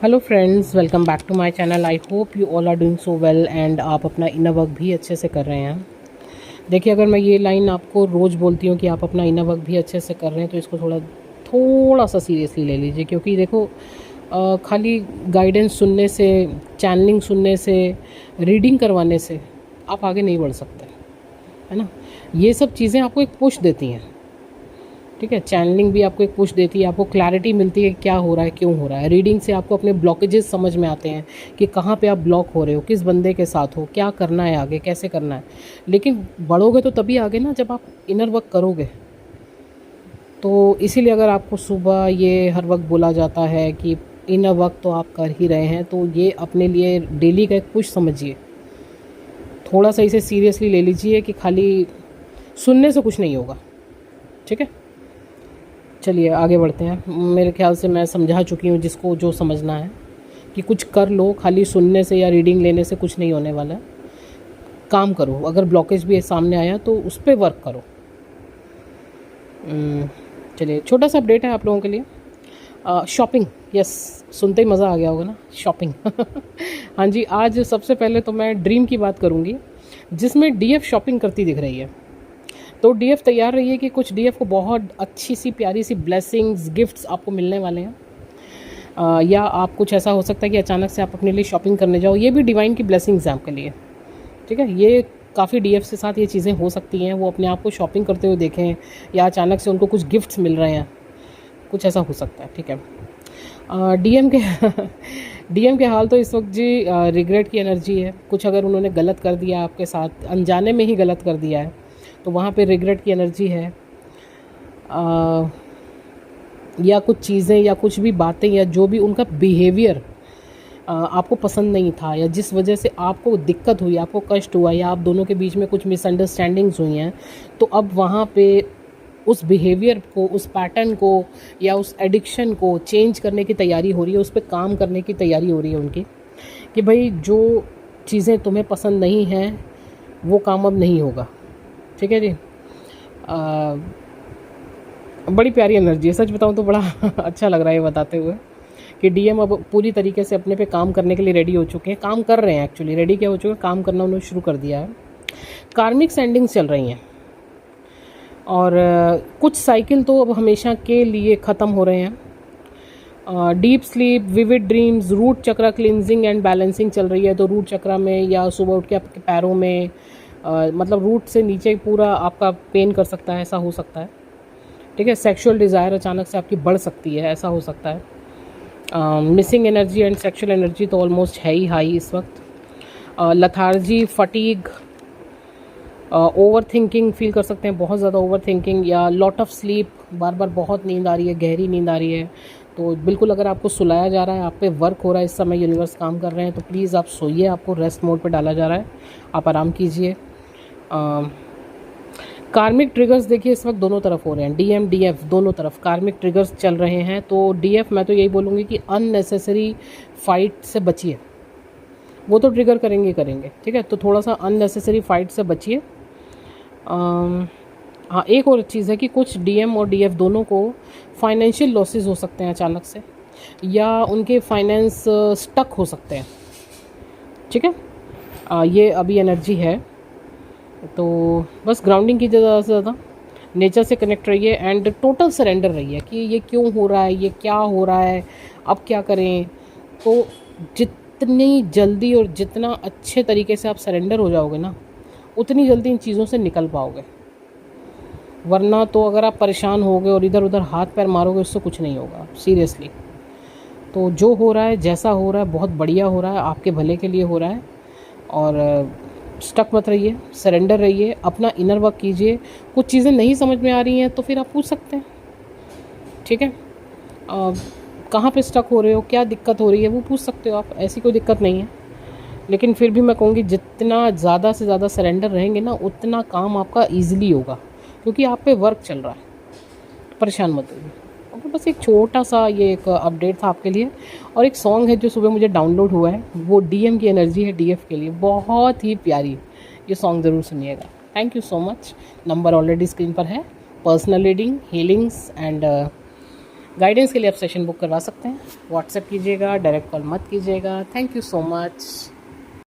Hello friends, welcome back to my channel. I hope you all are doing so well and आप अपना inner work भी अच्छे से कर रहे हैं। देखिए, अगर मैं ये लाइन आपको रोज़ बोलती हूँ कि आप अपना इनर वर्क भी अच्छे से कर रहे हैं तो इसको थोड़ा सा सीरियसली ले लीजिए, क्योंकि देखो खाली गाइडेंस सुनने से, चैनलिंग सुनने से, रीडिंग करवाने से आप आगे नहीं बढ़ सकते, है ना। ये सब चीज़ें आपको एक पुश देती हैं, ठीक है। चैनलिंग भी आपको एक पुश देती है, आपको क्लैरिटी मिलती है क्या हो रहा है, क्यों हो रहा है। रीडिंग से आपको अपने ब्लॉकेजेस समझ में आते हैं कि कहाँ पे आप ब्लॉक हो रहे हो, किस बंदे के साथ हो, क्या करना है आगे, कैसे करना है। लेकिन बढ़ोगे तो तभी आगे ना, जब आप इनर वर्क करोगे। तो इसीलिए अगर आपको सुबह ये हर वक्त बोला जाता है कि इनर वर्क तो आप कर ही रहे हैं, तो ये अपने लिए डेली का एक पुश समझिए। थोड़ा सा इसे सीरियसली ले लीजिए कि खाली सुनने से कुछ नहीं होगा, ठीक है। चलिए आगे बढ़ते हैं। मेरे ख्याल से मैं समझा चुकी हूँ जिसको जो समझना है कि कुछ कर लो, खाली सुनने से या रीडिंग लेने से कुछ नहीं होने वाला है। काम करो, अगर ब्लॉकेज भी सामने आया तो उस पर वर्क करो। चलिए, छोटा सा अपडेट है आप लोगों के लिए। शॉपिंग, यस, सुनते ही मज़ा आ गया होगा ना, शॉपिंग। हाँ जी, आज सबसे पहले तो मैं ड्रीम की बात करूँगी, जिसमें डीएफ शॉपिंग करती दिख रही है। तो डीएफ तैयार रही है कि कुछ डीएफ को बहुत अच्छी सी प्यारी सी ब्लेसिंग्स, गिफ्ट्स आपको मिलने वाले हैं। या आप कुछ ऐसा हो सकता है कि अचानक से आप अपने लिए शॉपिंग करने जाओ, ये भी डिवाइन की ब्लेसिंग्स हैं आपके लिए, ठीक है। ये काफ़ी डीएफ के साथ ये चीज़ें हो सकती हैं, वो अपने आप को शॉपिंग करते हुए देखें या अचानक से उनको कुछ गिफ्ट्स मिल रहे हैं, कुछ ऐसा हो सकता है, ठीक है। डीएम के डीएम के हाल तो इस वक्त जी रिग्रेट की एनर्जी है। कुछ अगर उन्होंने गलत कर दिया आपके साथ, अनजाने में ही गलत कर दिया है, तो वहाँ पे रिग्रेट की एनर्जी है। या कुछ चीज़ें या कुछ भी बातें या जो भी उनका बिहेवियर आपको पसंद नहीं था, या जिस वजह से आपको दिक्कत हुई, आपको कष्ट हुआ, या आप दोनों के बीच में कुछ मिसअंडरस्टैंडिंग्स हुई हैं, तो अब वहाँ पे उस बिहेवियर को, उस पैटर्न को या उस एडिक्शन को चेंज करने की तैयारी हो रही है, उस पर काम करने की तैयारी हो रही है उनकी, कि भाई जो चीज़ें तुम्हें पसंद नहीं हैं वो काम अब नहीं होगा, ठीक है जी। बड़ी प्यारी एनर्जी है, सच बताऊं तो बड़ा अच्छा लग रहा है ये बताते हुए कि डीएम अब पूरी तरीके से अपने पे काम करने के लिए रेडी हो चुके हैं, काम कर रहे हैं। एक्चुअली रेडी क्या हो चुके हैं, काम करना उन्होंने शुरू कर दिया है। कार्मिक सेंडिंग्स चल रही हैं और कुछ साइकिल तो अब हमेशा के लिए ख़त्म हो रहे हैं। Deep sleep, vivid dreams, root chakra cleansing and balancing चल रही है। तो रूट चक्रा में या सुबह उठ के आपके पैरों में मतलब रूट से नीचे पूरा आपका पेन कर सकता है, ऐसा हो सकता है, ठीक है। सेक्सुअल डिज़ायर अचानक से आपकी बढ़ सकती है, ऐसा हो सकता है। Missing energy and sexual energy तो ऑलमोस्ट है ही हाई इस वक्त। Lethargy, fatigue, over thinking feel कर सकते हैं, बहुत ज़्यादा ओवर थिंकिंग, या लॉट ऑफ स्लीप, बार बार बहुत नींद आ रही है, गहरी नींद आ रही है। तो बिल्कुल अगर आपको सुलाया जा रहा है, आप पे वर्क हो रहा है, इस समय यूनिवर्स काम कर रहे हैं, तो प्लीज़ आप सोइए, आपको रेस्ट मोड पे डाला जा रहा है, आप आराम कीजिए। कार्मिक ट्रिगर्स देखिए इस वक्त दोनों तरफ हो रहे हैं, डीएम डीएफ दोनों तरफ कार्मिक ट्रिगर्स चल रहे हैं। तो डीएफ मैं तो यही बोलूँगी कि अननेसेसरी फाइट से बचिए, वो तो ट्रिगर करेंगे करेंगे, ठीक है। तो थोड़ा सा अननेसेसरी फाइट से बचिए। हाँ, एक और चीज़ है कि कुछ डीएम और डीएफ दोनों को फाइनेंशियल लॉसेस हो सकते हैं अचानक से, या उनके फाइनेंस स्टक हो सकते हैं, ठीक है। ये अभी एनर्जी है। तो बस ग्राउंडिंग की ज़्यादा से ज़्यादा, नेचर से कनेक्ट रहिए एंड टोटल सरेंडर रहिए कि ये क्यों हो रहा है, ये क्या हो रहा है, अब क्या करें। तो जितनी जल्दी और जितना अच्छे तरीके से आप सरेंडर हो जाओगे ना, उतनी जल्दी इन चीज़ों से निकल पाओगे। वरना तो अगर आप परेशान होगे और इधर उधर हाथ पैर मारोगे, उससे कुछ नहीं होगा, सीरियसली। तो जो हो रहा है, जैसा हो रहा है, बहुत बढ़िया हो रहा है, आपके भले के लिए हो रहा है। और स्टक मत रहिए, सरेंडर रहिए, अपना इनर वर्क कीजिए। कुछ चीज़ें नहीं समझ में आ रही हैं तो फिर आप पूछ सकते हैं, ठीक है। कहाँ पे स्टक हो रहे हो, क्या दिक्कत हो रही है, वो पूछ सकते हो आप, ऐसी कोई दिक्कत नहीं है। लेकिन फिर भी मैं कहूँगी जितना ज़्यादा से ज़्यादा सरेंडर रहेंगे ना, उतना काम आपका ईजिली होगा, क्योंकि आप पे वर्क चल रहा है। परेशान मत होइए। ओके, बस एक छोटा सा ये एक अपडेट था आपके लिए। और एक सॉन्ग है जो सुबह मुझे डाउनलोड हुआ है, वो डीएम की एनर्जी है डीएफ के लिए, बहुत ही प्यारी। ये सॉन्ग ज़रूर सुनिएगा। Thank you so much. Number already screen पर है। Personal reading, healings and guidance के लिए आप सेशन बुक करवा सकते हैं। व्हाट्सएप कीजिएगा, डायरेक्ट कॉल मत कीजिएगा। Thank you so much.